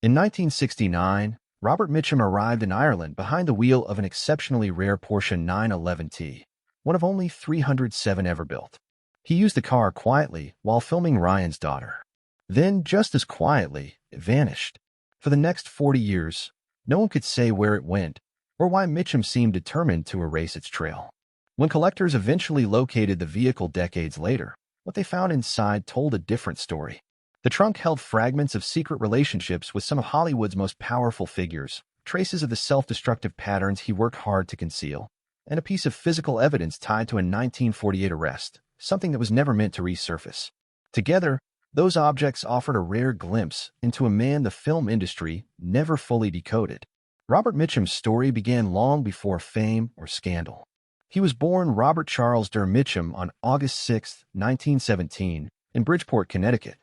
In 1969, Robert Mitchum arrived in Ireland behind the wheel of an exceptionally rare Porsche 911T, one of only 307 ever built. He used the car quietly while filming Ryan's daughter. Then, just as quietly, it vanished. For the next 40 years, no one could say where it went or why Mitchum seemed determined to erase its trail. When collectors eventually located the vehicle decades later, what they found inside told a different story. The trunk held fragments of secret relationships with some of Hollywood's most powerful figures, traces of the self-destructive patterns he worked hard to conceal, and a piece of physical evidence tied to a 1948 arrest, something that was never meant to resurface. Together, those objects offered a rare glimpse into a man the film industry never fully decoded. Robert Mitchum's story began long before fame or scandal. He was born Robert Charles Durr Mitchum on August 6, 1917, in Bridgeport, Connecticut.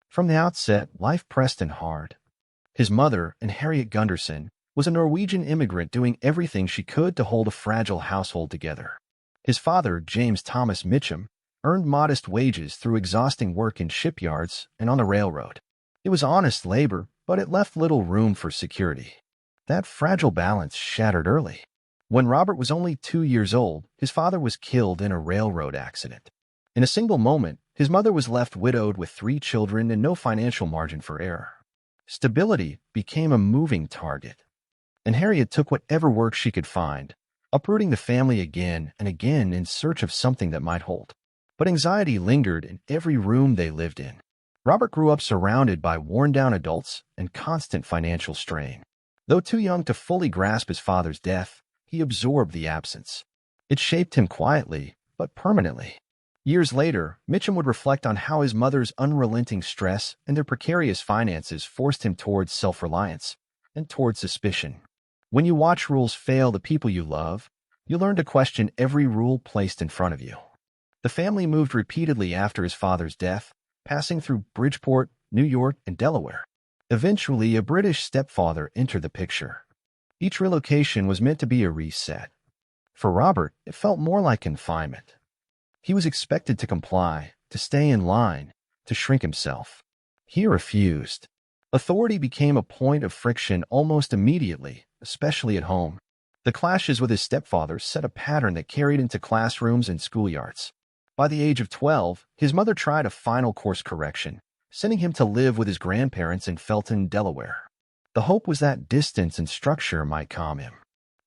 From the outset, life pressed him hard. His mother, Harriet Gunderson, was a Norwegian immigrant doing everything she could to hold a fragile household together. His father, James Thomas Mitchum, earned modest wages through exhausting work in shipyards and on the railroad. It was honest labor, but it left little room for security. That fragile balance shattered early. When Robert was only 2 years old, his father was killed in a railroad accident. In a single moment, his mother was left widowed with 3 children and no financial margin for error. Stability became a moving target, and Harriet took whatever work she could find, uprooting the family again and again in search of something that might hold. But anxiety lingered in every room they lived in. Robert grew up surrounded by worn-down adults and constant financial strain. Though too young to fully grasp his father's death, he absorbed the absence. It shaped him quietly, but permanently. Years later, Mitchum would reflect on how his mother's unrelenting stress and their precarious finances forced him towards self-reliance and towards suspicion. When you watch rules fail the people you love, you learn to question every rule placed in front of you. The family moved repeatedly after his father's death, passing through Bridgeport, New York, and Delaware. Eventually, a British stepfather entered the picture. Each relocation was meant to be a reset. For Robert, it felt more like confinement. He was expected to comply, to stay in line, to shrink himself. He refused. Authority became a point of friction almost immediately, especially at home. The clashes with his stepfather set a pattern that carried into classrooms and schoolyards. By the age of 12, his mother tried a final course correction, sending him to live with his grandparents in Felton, Delaware. The hope was that distance and structure might calm him.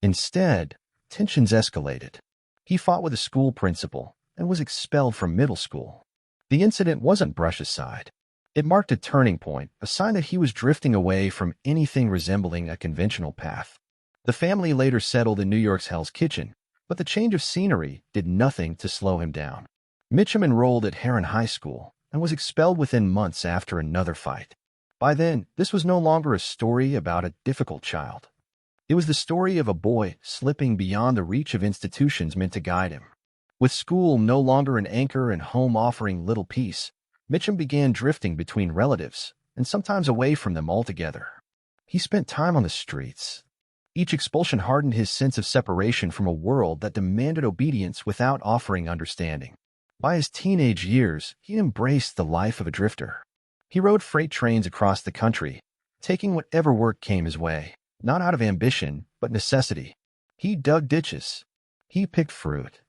Instead, tensions escalated. He fought with a school principal and was expelled from middle school. The incident wasn't brushed aside. It marked a turning point, a sign that he was drifting away from anything resembling a conventional path. The family later settled in New York's Hell's Kitchen, but the change of scenery did nothing to slow him down. Mitchum enrolled at Heron High School and was expelled within months after another fight. By then, this was no longer a story about a difficult child. It was the story of a boy slipping beyond the reach of institutions meant to guide him. With school no longer an anchor and home offering little peace, Mitchum began drifting between relatives and sometimes away from them altogether. He spent time on the streets. Each expulsion hardened his sense of separation from a world that demanded obedience without offering understanding. By his teenage years, he embraced the life of a drifter. He rode freight trains across the country, taking whatever work came his way, not out of ambition, but necessity. He dug ditches. He picked fruit.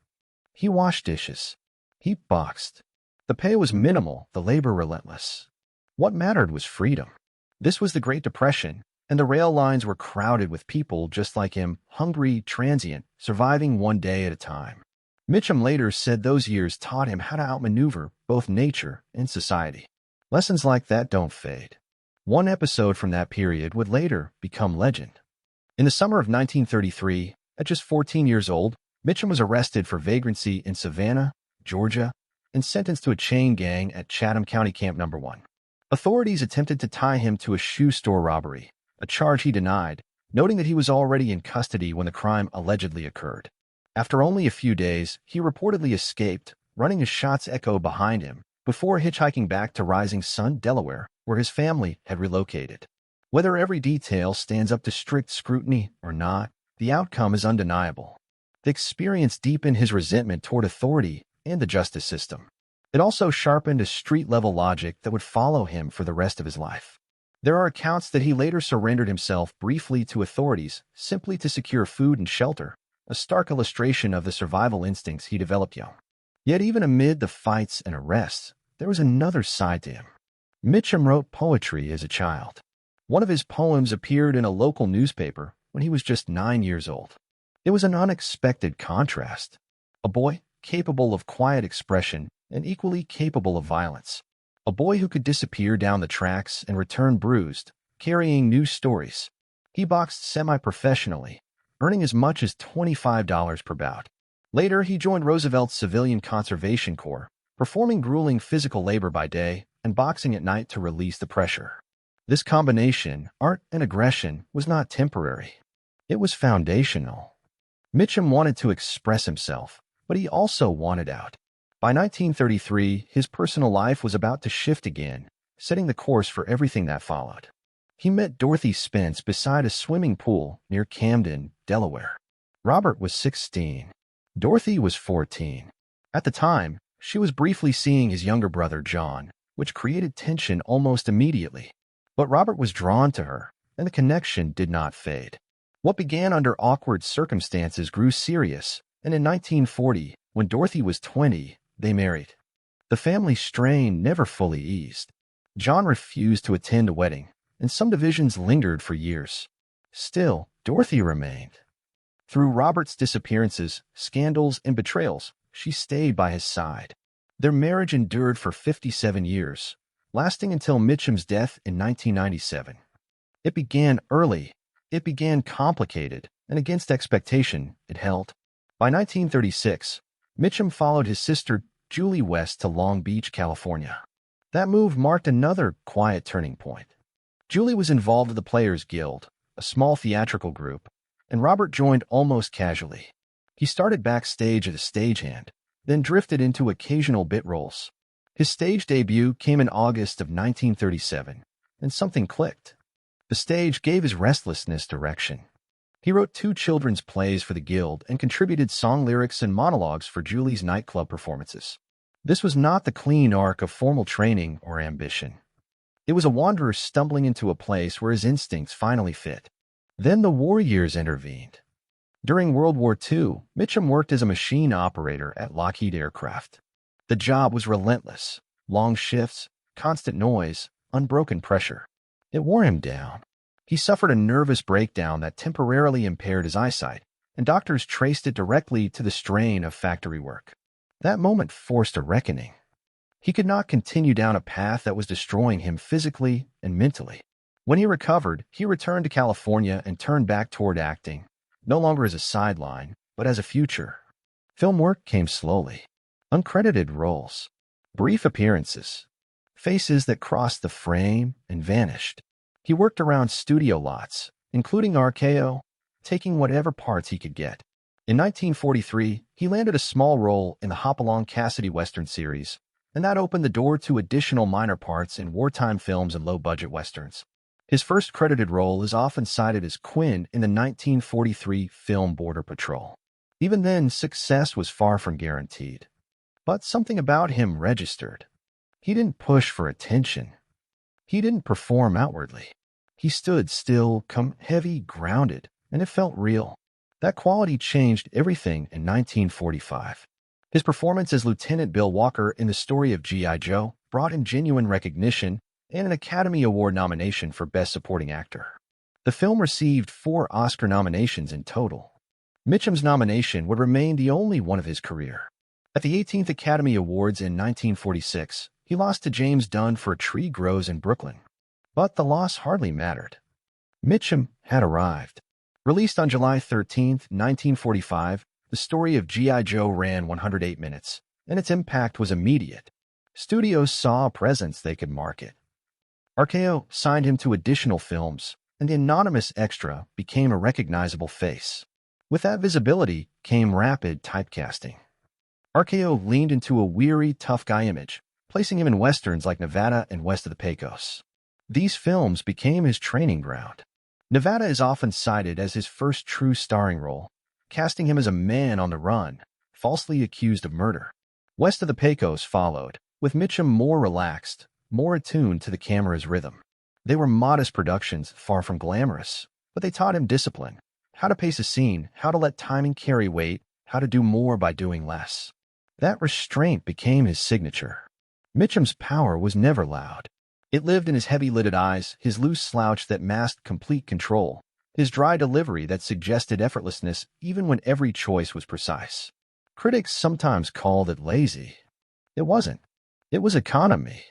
He washed dishes. He boxed. The pay was minimal, the labor relentless. What mattered was freedom. This was the Great Depression, and the rail lines were crowded with people just like him, hungry, transient, surviving one day at a time. Mitchum later said those years taught him how to outmaneuver both nature and society. Lessons like that don't fade. One episode from that period would later become legend. In the summer of 1933, at just 14 years old, Mitchum was arrested for vagrancy in Savannah, Georgia, and sentenced to a chain gang at Chatham County Camp No. 1. Authorities attempted to tie him to a shoe store robbery, a charge he denied, noting that he was already in custody when the crime allegedly occurred. After only a few days, he reportedly escaped, running his shots echo behind him, before hitchhiking back to Rising Sun, Delaware, where his family had relocated. Whether every detail stands up to strict scrutiny or not, the outcome is undeniable. The experience deepened his resentment toward authority and the justice system. It also sharpened a street-level logic that would follow him for the rest of his life. There are accounts that he later surrendered himself briefly to authorities simply to secure food and shelter, a stark illustration of the survival instincts he developed young. Yet even amid the fights and arrests, there was another side to him. Mitchum wrote poetry as a child. One of his poems appeared in a local newspaper when he was just 9 years old. It was an unexpected contrast. A boy capable of quiet expression and equally capable of violence. A boy who could disappear down the tracks and return bruised, carrying news stories. He boxed semi-professionally, earning as much as $25 per bout. Later, he joined Roosevelt's Civilian Conservation Corps, performing grueling physical labor by day and boxing at night to release the pressure. This combination, art and aggression, was not temporary. It was foundational. Mitchum wanted to express himself, but he also wanted out. By 1933, his personal life was about to shift again, setting the course for everything that followed. He met Dorothy Spence beside a swimming pool near Camden, Delaware. Robert was 16. Dorothy was 14. At the time, she was briefly seeing his younger brother, John, which created tension almost immediately. But Robert was drawn to her, and the connection did not fade. What began under awkward circumstances grew serious, and in 1940, when Dorothy was 20, they married. The family strain never fully eased. John refused to attend a wedding, and some divisions lingered for years. Still, Dorothy remained. Through Robert's disappearances, scandals, and betrayals, she stayed by his side. Their marriage endured for 57 years, lasting until Mitchum's death in 1997. It began early, it began complicated, and against expectation, it held. By 1936, Mitchum followed his sister Julie west to Long Beach, California. That move marked another quiet turning point. Julie was involved with the Players Guild, a small theatrical group, and Robert joined almost casually. He started backstage as a stagehand, then drifted into occasional bit roles. His stage debut came in August of 1937, and something clicked. The stage gave his restlessness direction. He wrote 2 children's plays for the Guild and contributed song lyrics and monologues for Julie's nightclub performances. This was not the clean arc of formal training or ambition. It was a wanderer stumbling into a place where his instincts finally fit. Then the war years intervened. During World War II, Mitchum worked as a machine operator at Lockheed Aircraft. The job was relentless. Long shifts, constant noise, unbroken pressure. It wore him down. He suffered a nervous breakdown that temporarily impaired his eyesight, and doctors traced it directly to the strain of factory work. That moment forced a reckoning. He could not continue down a path that was destroying him physically and mentally. When he recovered, he returned to California and turned back toward acting, no longer as a sideline, but as a future. Film work came slowly. Uncredited roles, brief appearances, faces that crossed the frame and vanished. He worked around studio lots, including RKO, taking whatever parts he could get. In 1943, he landed a small role in the Hopalong Cassidy Western series, and that opened the door to additional minor parts in wartime films and low-budget westerns. His first credited role is often cited as Quinn in the 1943 film Border Patrol. Even then, success was far from guaranteed. But something about him registered. He didn't push for attention. He didn't perform outwardly. He stood still, heavy, grounded, and it felt real. That quality changed everything in 1945. His performance as Lieutenant Bill Walker in The Story of G.I. Joe brought him genuine recognition and an Academy Award nomination for Best Supporting Actor. The film received 4 Oscar nominations in total. Mitchum's nomination would remain the only one of his career. At the 18th Academy Awards in 1946, he lost to James Dunn for A Tree Grows in Brooklyn. But the loss hardly mattered. Mitchum had arrived. Released on July 13, 1945, The Story of G.I. Joe ran 108 minutes, and its impact was immediate. Studios saw a presence they could market. RKO signed him to additional films, and the anonymous extra became a recognizable face. With that visibility came rapid typecasting. RKO leaned into a weary, tough guy image, placing him in westerns like Nevada and West of the Pecos. These films became his training ground. Nevada is often cited as his first true starring role, casting him as a man on the run, falsely accused of murder. West of the Pecos followed, with Mitchum more relaxed, more attuned to the camera's rhythm. They were modest productions, far from glamorous, but they taught him discipline, how to pace a scene, how to let timing carry weight, how to do more by doing less. That restraint became his signature. Mitchum's power was never loud. It lived in his heavy-lidded eyes, his loose slouch that masked complete control, his dry delivery that suggested effortlessness even when every choice was precise. Critics sometimes called it lazy. It wasn't. It was economy.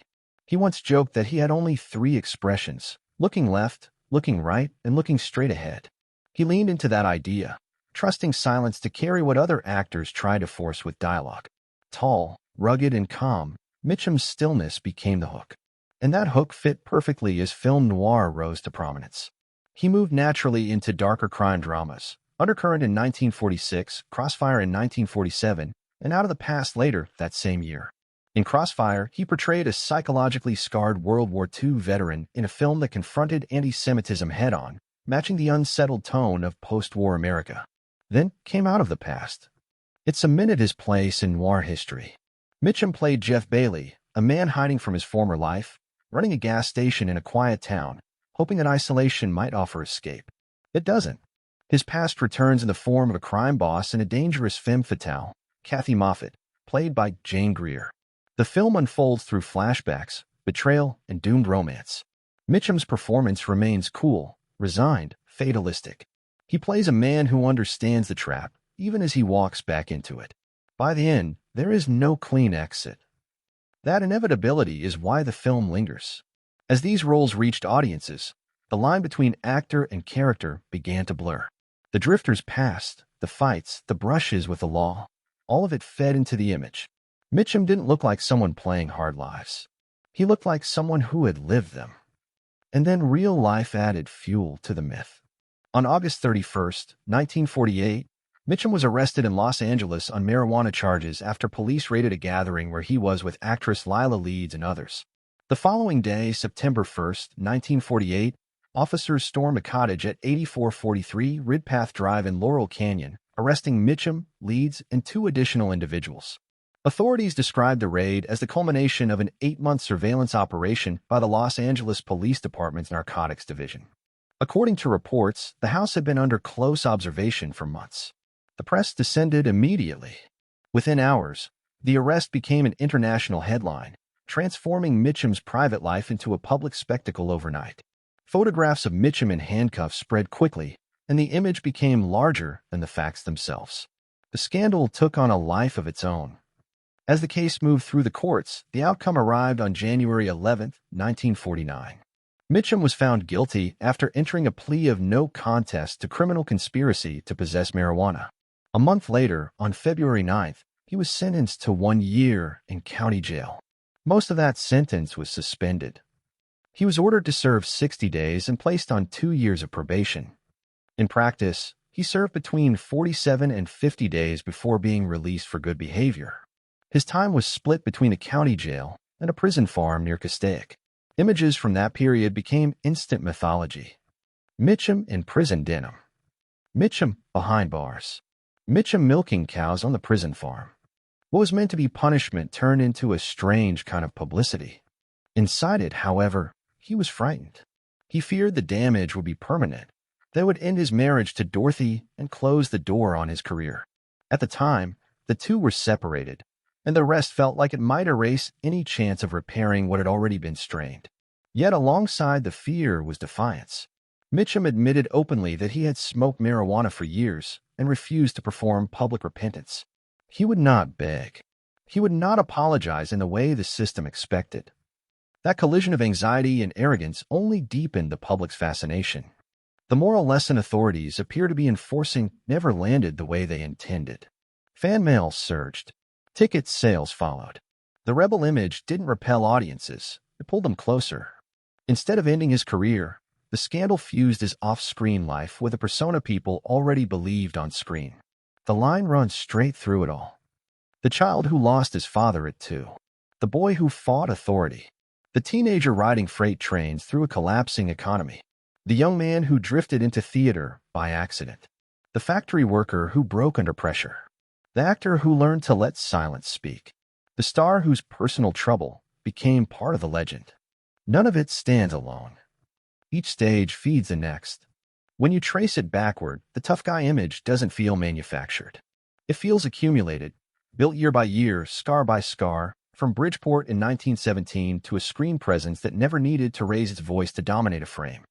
He once joked that he had only three expressions: looking left, looking right, and looking straight ahead. He leaned into that idea, trusting silence to carry what other actors tried to force with dialogue. Tall, rugged, and calm, Mitchum's stillness became the hook. And that hook fit perfectly as film noir rose to prominence. He moved naturally into darker crime dramas, Undercurrent in 1946, Crossfire in 1947, and Out of the Past later that same year. In Crossfire, he portrayed a psychologically scarred World War II veteran in a film that confronted anti-Semitism head-on, matching the unsettled tone of post-war America. Then came Out of the Past. It cemented his place in noir history. Mitchum played Jeff Bailey, a man hiding from his former life, running a gas station in a quiet town, hoping that isolation might offer escape. It doesn't. His past returns in the form of a crime boss and a dangerous femme fatale, Kathy Moffat, played by Jane Greer. The film unfolds through flashbacks, betrayal, and doomed romance. Mitchum's performance remains cool, resigned, fatalistic. He plays a man who understands the trap, even as he walks back into it. By the end, there is no clean exit. That inevitability is why the film lingers. As these roles reached audiences, the line between actor and character began to blur. The drifter's past, the fights, the brushes with the law, all of it fed into the image. Mitchum didn't look like someone playing hard lives. He looked like someone who had lived them. And then real life added fuel to the myth. On August 31st, 1948, Mitchum was arrested in Los Angeles on marijuana charges after police raided a gathering where he was with actress Lila Leeds and others. The following day, September 1st, 1948, officers stormed a cottage at 8443 Ridpath Drive in Laurel Canyon, arresting Mitchum, Leeds, and two additional individuals. Authorities described the raid as the culmination of an 8-month surveillance operation by the Los Angeles Police Department's Narcotics Division. According to reports, the house had been under close observation for months. The press descended immediately. Within hours, the arrest became an international headline, transforming Mitchum's private life into a public spectacle overnight. Photographs of Mitchum in handcuffs spread quickly, and the image became larger than the facts themselves. The scandal took on a life of its own. As the case moved through the courts, the outcome arrived on January 11, 1949. Mitchum was found guilty after entering a plea of no contest to criminal conspiracy to possess marijuana. A month later, on February 9th, he was sentenced to 1 year in county jail. Most of that sentence was suspended. He was ordered to serve 60 days and placed on 2 years of probation. In practice, he served between 47 and 50 days before being released for good behavior. His time was split between a county jail and a prison farm near Castaic. Images from that period became instant mythology. Mitchum in prison denim. Mitchum behind bars. Mitchum milking cows on the prison farm. What was meant to be punishment turned into a strange kind of publicity. Inside it, however, he was frightened. He feared the damage would be permanent, that would end his marriage to Dorothy and close the door on his career. At the time, the two were separated, and the rest felt like it might erase any chance of repairing what had already been strained. Yet alongside the fear was defiance. Mitchum admitted openly that he had smoked marijuana for years and refused to perform public repentance. He would not beg. He would not apologize in the way the system expected. That collision of anxiety and arrogance only deepened the public's fascination. The moral lesson authorities appear to be enforcing never landed the way they intended. Fan mail surged. Ticket sales followed. The rebel image didn't repel audiences. It pulled them closer. Instead of ending his career, the scandal fused his off-screen life with a persona people already believed on screen. The line runs straight through it all. The child who lost his father at 2. The boy who fought authority. The teenager riding freight trains through a collapsing economy. The young man who drifted into theater by accident. The factory worker who broke under pressure. The actor who learned to let silence speak. The star whose personal trouble became part of the legend. None of it stands alone. Each stage feeds the next. When you trace it backward, the tough guy image doesn't feel manufactured. It feels accumulated, built year by year, scar by scar, from Bridgeport in 1917 to a screen presence that never needed to raise its voice to dominate a frame.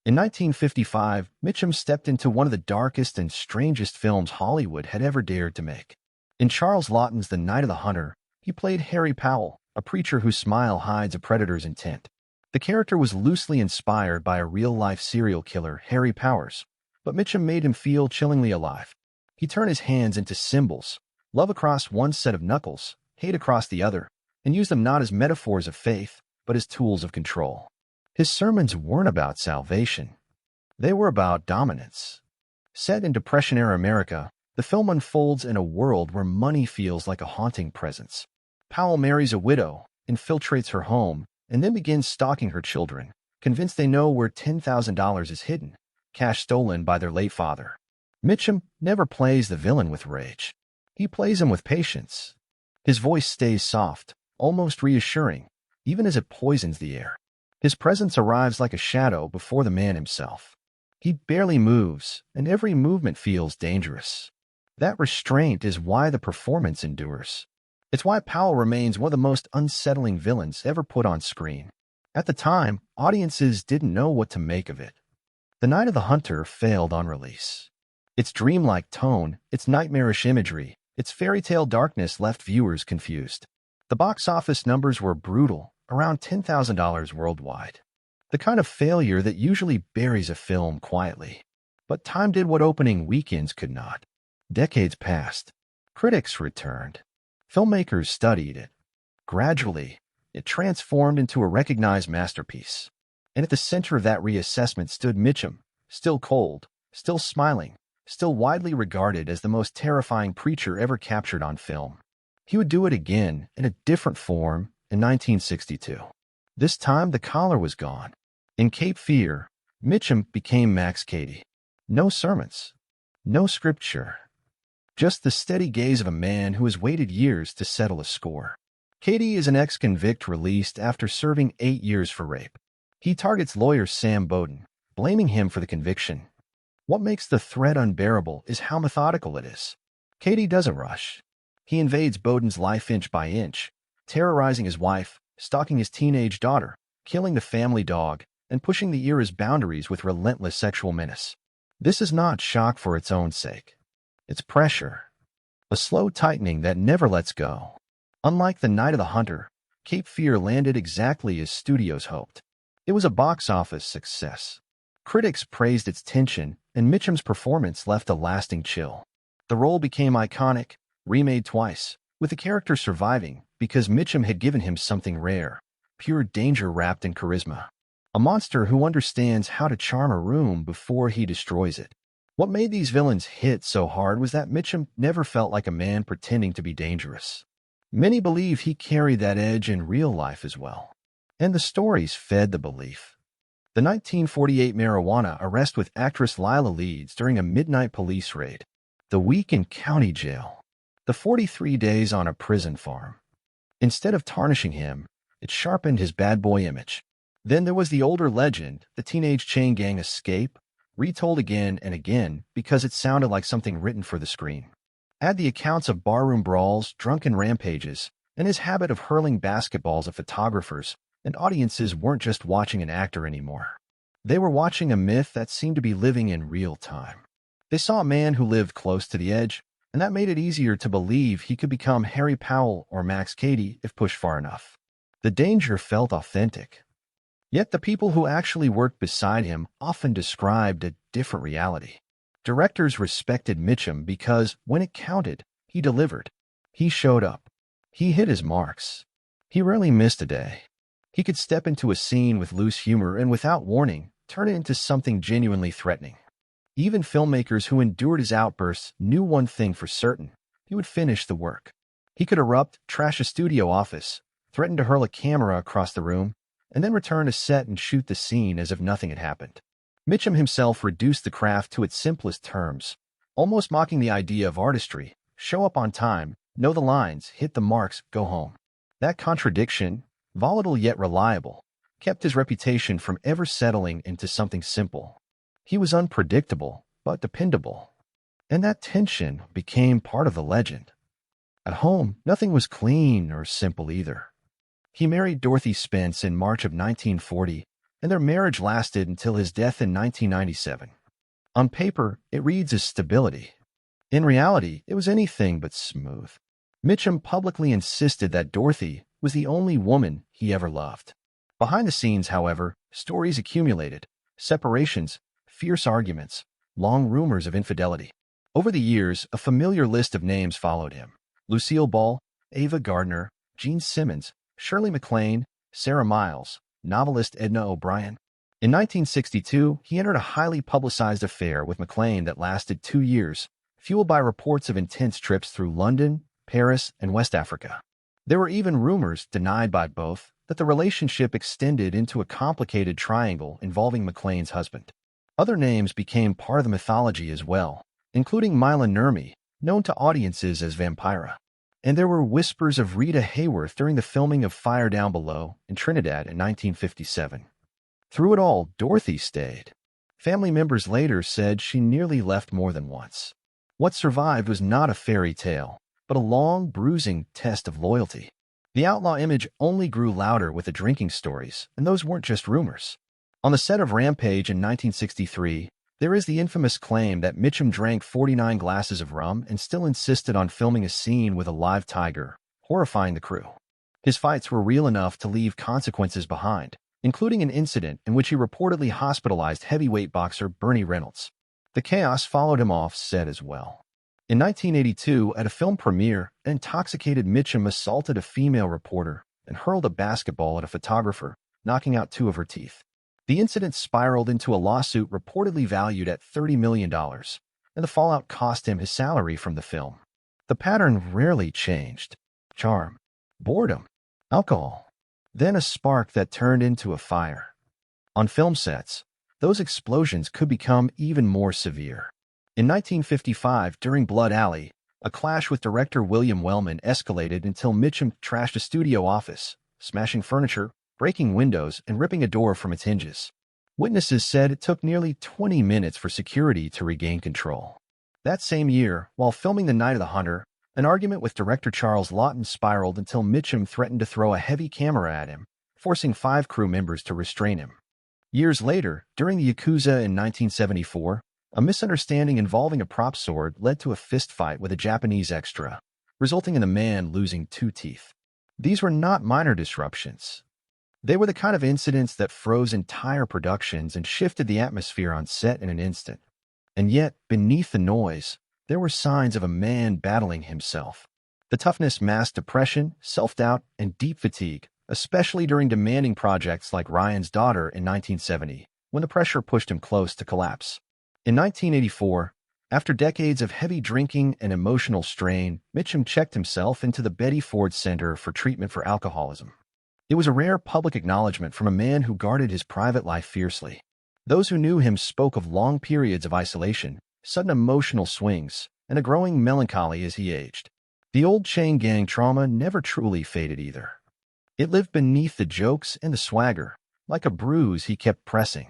In 1955, Mitchum stepped into one of the darkest and strangest films Hollywood had ever dared to make. In Charles Laughton's The Night of the Hunter, he played Harry Powell, a preacher whose smile hides a predator's intent. The character was loosely inspired by a real-life serial killer, Harry Powers, but Mitchum made him feel chillingly alive. He turned his hands into symbols, love across one set of knuckles, hate across the other, and used them not as metaphors of faith, but as tools of control. His sermons weren't about salvation. They were about dominance. Set in Depression-era America, the film unfolds in a world where money feels like a haunting presence. Powell marries a widow, infiltrates her home, and then begins stalking her children, convinced they know where $10,000 is hidden, cash stolen by their late father. Mitchum never plays the villain with rage. He plays him with patience. His voice stays soft, almost reassuring, even as it poisons the air. His presence arrives like a shadow before the man himself. He barely moves, and every movement feels dangerous. That restraint is why the performance endures. It's why Powell remains one of the most unsettling villains ever put on screen. At the time, audiences didn't know what to make of it. The Night of the Hunter failed on release. Its dreamlike tone, its nightmarish imagery, its fairy tale darkness left viewers confused. The box office numbers were brutal, around $10,000 worldwide. The kind of failure that usually buries a film quietly. But time did what opening weekends could not. Decades passed. Critics returned. Filmmakers studied it. Gradually, it transformed into a recognized masterpiece. And at the center of that reassessment stood Mitchum, still cold, still smiling, still widely regarded as the most terrifying preacher ever captured on film. He would do it again, in a different form, in 1962. This time, the collar was gone. In Cape Fear, Mitchum became Max Cady. No sermons. No scripture. Just the steady gaze of a man who has waited years to settle a score. Cady is an ex-convict released after serving 8 years for rape. He targets lawyer Sam Bowden, blaming him for the conviction. What makes the threat unbearable is how methodical it is. Cady doesn't rush. He invades Bowden's life inch by inch, terrorizing his wife, stalking his teenage daughter, killing the family dog, and pushing the era's boundaries with relentless sexual menace. This is not shock for its own sake. It's pressure. A slow tightening that never lets go. Unlike The Night of the Hunter, Cape Fear landed exactly as studios hoped. It was a box office success. Critics praised its tension, and Mitchum's performance left a lasting chill. The role became iconic, remade twice, with the character surviving because Mitchum had given him something rare, pure danger wrapped in charisma. A monster who understands how to charm a room before he destroys it. What made these villains hit so hard was that Mitchum never felt like a man pretending to be dangerous. Many believe he carried that edge in real life as well. And the stories fed the belief. The 1948 marijuana arrest with actress Lila Leeds during a midnight police raid. The week in county jail. The 43 days on a prison farm. Instead of tarnishing him, it sharpened his bad boy image. Then there was the older legend, the teenage chain gang escape, retold again and again because it sounded like something written for the screen. Add the accounts of barroom brawls, drunken rampages, and his habit of hurling basketballs at photographers, and audiences weren't just watching an actor anymore. They were watching a myth that seemed to be living in real time. They saw a man who lived close to the edge, and that made it easier to believe he could become Harry Powell or Max Cady if pushed far enough. The danger felt authentic. Yet the people who actually worked beside him often described a different reality. Directors respected Mitchum because, when it counted, he delivered. He showed up. He hit his marks. He rarely missed a day. He could step into a scene with loose humor and, without warning, turn it into something genuinely threatening. Even filmmakers who endured his outbursts knew one thing for certain: he would finish the work. He could erupt, trash a studio office, threaten to hurl a camera across the room, and then return to set and shoot the scene as if nothing had happened. Mitchum himself reduced the craft to its simplest terms, almost mocking the idea of artistry: show up on time, know the lines, hit the marks, go home. That contradiction, volatile yet reliable, kept his reputation from ever settling into something simple. He was unpredictable, but dependable. And that tension became part of the legend. At home, nothing was clean or simple either. He married Dorothy Spence in March of 1940, and their marriage lasted until his death in 1997. On paper, it reads as stability. In reality, it was anything but smooth. Mitchum publicly insisted that Dorothy was the only woman he ever loved. Behind the scenes, however, stories accumulated: separations, fierce arguments, long rumors of infidelity. Over the years, a familiar list of names followed him: Lucille Ball, Ava Gardner, Gene Simmons, Shirley MacLaine, Sarah Miles, novelist Edna O'Brien. In 1962, he entered a highly publicized affair with MacLaine that lasted 2 years, fueled by reports of intense trips through London, Paris, and West Africa. There were even rumors, denied by both, that the relationship extended into a complicated triangle involving MacLaine's husband. Other names became part of the mythology as well, including Mila Nurmi, known to audiences as Vampira. And there were whispers of Rita Hayworth during the filming of Fire Down Below in Trinidad in 1957. Through it all, Dorothy stayed. Family members later said she nearly left more than once. What survived was not a fairy tale, but a long, bruising test of loyalty. The outlaw image only grew louder with the drinking stories, and those weren't just rumors. On the set of Rampage in 1963, there is the infamous claim that Mitchum drank 49 glasses of rum and still insisted on filming a scene with a live tiger, horrifying the crew. His fights were real enough to leave consequences behind, including an incident in which he reportedly hospitalized heavyweight boxer Bernie Reynolds. The chaos followed him off set as well. In 1982, at a film premiere, an intoxicated Mitchum assaulted a female reporter and hurled a basketball at a photographer, knocking out 2 of her teeth. The incident spiraled into a lawsuit reportedly valued at $30 million, and the fallout cost him his salary from the film. The pattern rarely changed: charm, boredom, alcohol, then a spark that turned into a fire. On film sets, those explosions could become even more severe. In 1955, during Blood Alley, a clash with director William Wellman escalated until Mitchum trashed a studio office, smashing furniture, breaking windows, and ripping a door from its hinges. Witnesses said it took nearly 20 minutes for security to regain control. That same year, while filming The Night of the Hunter, an argument with director Charles Laughton spiraled until Mitchum threatened to throw a heavy camera at him, forcing 5 crew members to restrain him. Years later, during the Yakuza in 1974, a misunderstanding involving a prop sword led to a fistfight with a Japanese extra, resulting in the man losing 2 teeth. These were not minor disruptions. They were the kind of incidents that froze entire productions and shifted the atmosphere on set in an instant. And yet, beneath the noise, there were signs of a man battling himself. The toughness masked depression, self-doubt, and deep fatigue, especially during demanding projects like Ryan's Daughter in 1970, when the pressure pushed him close to collapse. In 1984, after decades of heavy drinking and emotional strain, Mitchum checked himself into the Betty Ford Center for Treatment for Alcoholism. It was a rare public acknowledgement from a man who guarded his private life fiercely. Those who knew him spoke of long periods of isolation, sudden emotional swings, and a growing melancholy as he aged. The old chain gang trauma never truly faded either. It lived beneath the jokes and the swagger, like a bruise he kept pressing.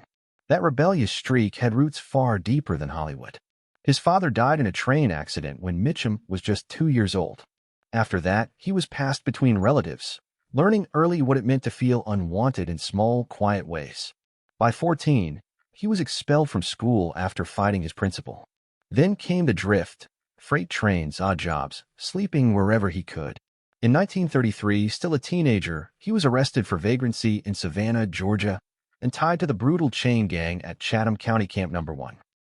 That rebellious streak had roots far deeper than Hollywood. His father died in a train accident when Mitchum was just 2 years old. After that, he was passed between relatives, learning early what it meant to feel unwanted in small, quiet ways. By 14, he was expelled from school after fighting his principal. Then came the drift: freight trains, odd jobs, sleeping wherever he could. In 1933, still a teenager, he was arrested for vagrancy in Savannah, Georgia, and tied to the brutal chain gang at Chatham County Camp No. 1.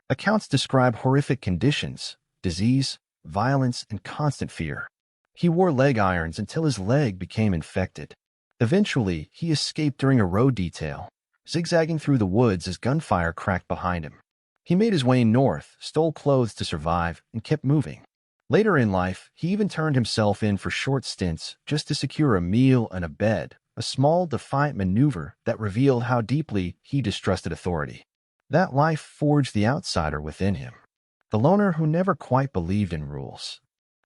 Accounts describe horrific conditions: disease, violence, and constant fear. He wore leg irons until his leg became infected. Eventually, he escaped during a road detail, zigzagging through the woods as gunfire cracked behind him. He made his way north, stole clothes to survive, and kept moving. Later in life, he even turned himself in for short stints just to secure a meal and a bed, a small, defiant maneuver that revealed how deeply he distrusted authority. That life forged the outsider within him, the loner who never quite believed in rules.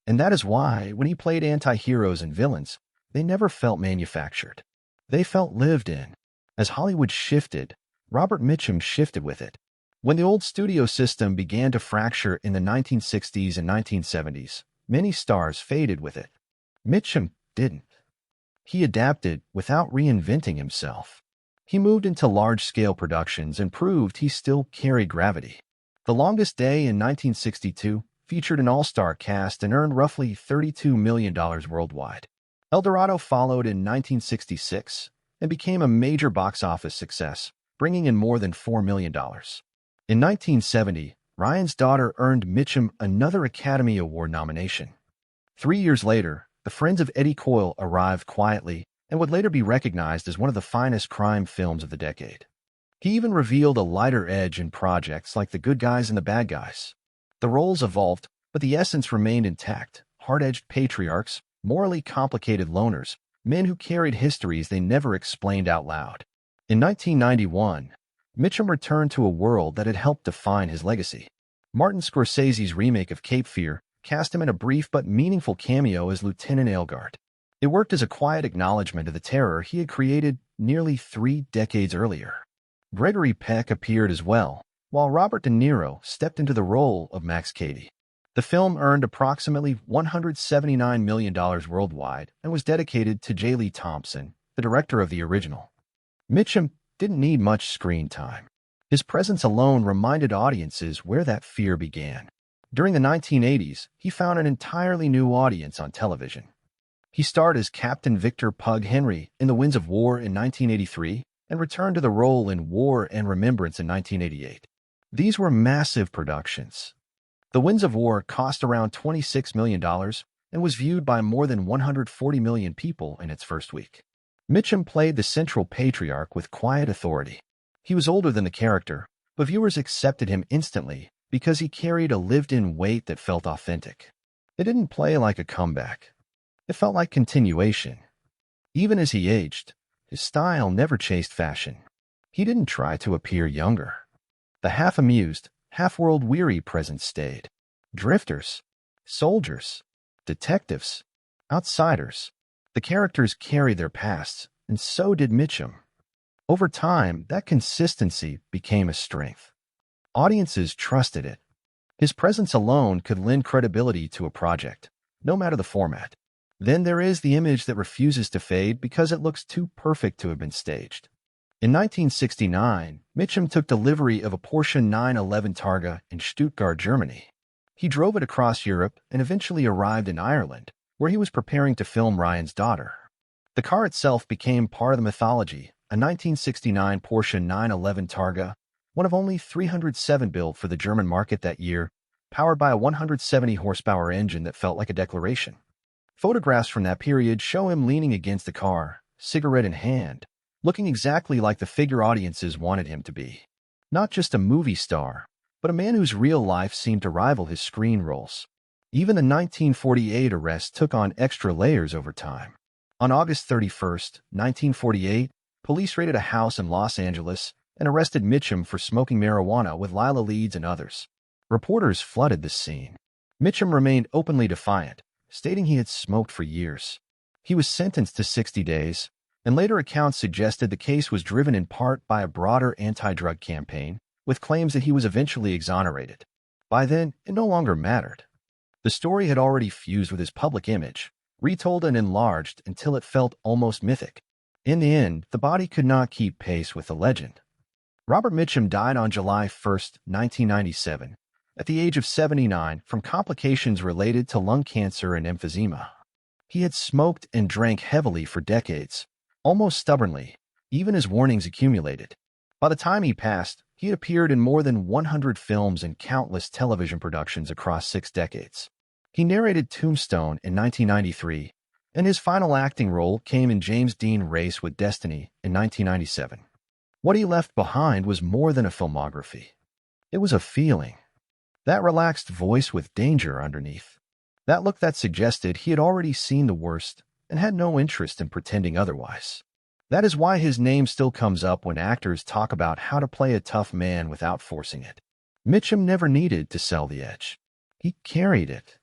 And that is why, when he played anti-heroes and villains, they never felt manufactured. They felt lived in. As Hollywood shifted, Robert Mitchum shifted with it. When the old studio system began to fracture in the 1960s and 1970s, many stars faded with it. Mitchum didn't. He adapted without reinventing himself. He moved into large-scale productions and proved he still carried gravity. The Longest Day in 1962 featured an all-star cast and earned roughly $32 million worldwide. El Dorado followed in 1966 and became a major box office success, bringing in more than $4 million. In 1970, Ryan's Daughter earned Mitchum another Academy Award nomination. 3 years later, The Friends of Eddie Coyle arrived quietly and would later be recognized as one of the finest crime films of the decade. He even revealed a lighter edge in projects like The Good Guys and the Bad Guys. The roles evolved, but the essence remained intact: hard-edged patriarchs, morally complicated loners, men who carried histories they never explained out loud. In 1991, Mitchum returned to a world that had helped define his legacy. Martin Scorsese's remake of Cape Fear cast him in a brief but meaningful cameo as Lieutenant Elgart. It worked as a quiet acknowledgement of the terror he had created nearly 3 decades earlier. Gregory Peck appeared as well, while Robert De Niro stepped into the role of Max Cady. The film earned approximately $179 million worldwide and was dedicated to J. Lee Thompson, the director of the original. Mitchum didn't need much screen time. His presence alone reminded audiences where that fear began. During the 1980s, he found an entirely new audience on television. He starred as Captain Victor Pug Henry in The Winds of War in 1983 and returned to the role in War and Remembrance in 1988. These were massive productions. The Winds of War cost around $26 million and was viewed by more than 140 million people in its first week. Mitchum played the central patriarch with quiet authority. He was older than the character, but viewers accepted him instantly because he carried a lived-in weight that felt authentic. It didn't play like a comeback. It felt like continuation. Even as he aged, his style never chased fashion. He didn't try to appear younger. The half-amused, half-world-weary presence stayed. Drifters, soldiers, detectives, outsiders. The characters carried their pasts, and so did Mitchum. Over time, that consistency became a strength. Audiences trusted it. His presence alone could lend credibility to a project, no matter the format. Then there is the image that refuses to fade because it looks too perfect to have been staged. In 1969, Mitchum took delivery of a Porsche 911 Targa in Stuttgart, Germany. He drove it across Europe and eventually arrived in Ireland, where he was preparing to film Ryan's Daughter. The car itself became part of the mythology, a 1969 Porsche 911 Targa, one of only 307 built for the German market that year, powered by a 170-horsepower engine that felt like a declaration. Photographs from that period show him leaning against the car, cigarette in hand, looking exactly like the figure audiences wanted him to be. Not just a movie star, but a man whose real life seemed to rival his screen roles. Even the 1948 arrest took on extra layers over time. On August 31, 1948, police raided a house in Los Angeles and arrested Mitchum for smoking marijuana with Lila Leeds and others. Reporters flooded the scene. Mitchum remained openly defiant, stating he had smoked for years. He was sentenced to 60 days, and later accounts suggested the case was driven in part by a broader anti-drug campaign, with claims that he was eventually exonerated. By then, it no longer mattered. The story had already fused with his public image, retold and enlarged until it felt almost mythic. In the end, the body could not keep pace with the legend. Robert Mitchum died on July 1, 1997, at the age of 79 from complications related to lung cancer and emphysema. He had smoked and drank heavily for decades, almost stubbornly, even as warnings accumulated. By the time he passed, he had appeared in more than 100 films and countless television productions across 6 decades. He narrated Tombstone in 1993, and his final acting role came in James Dean Race with Destiny in 1997. What he left behind was more than a filmography. It was a feeling. That relaxed voice with danger underneath. That look that suggested he had already seen the worst and had no interest in pretending otherwise. That is why his name still comes up when actors talk about how to play a tough man without forcing it. Mitchum never needed to sell the edge. He carried it.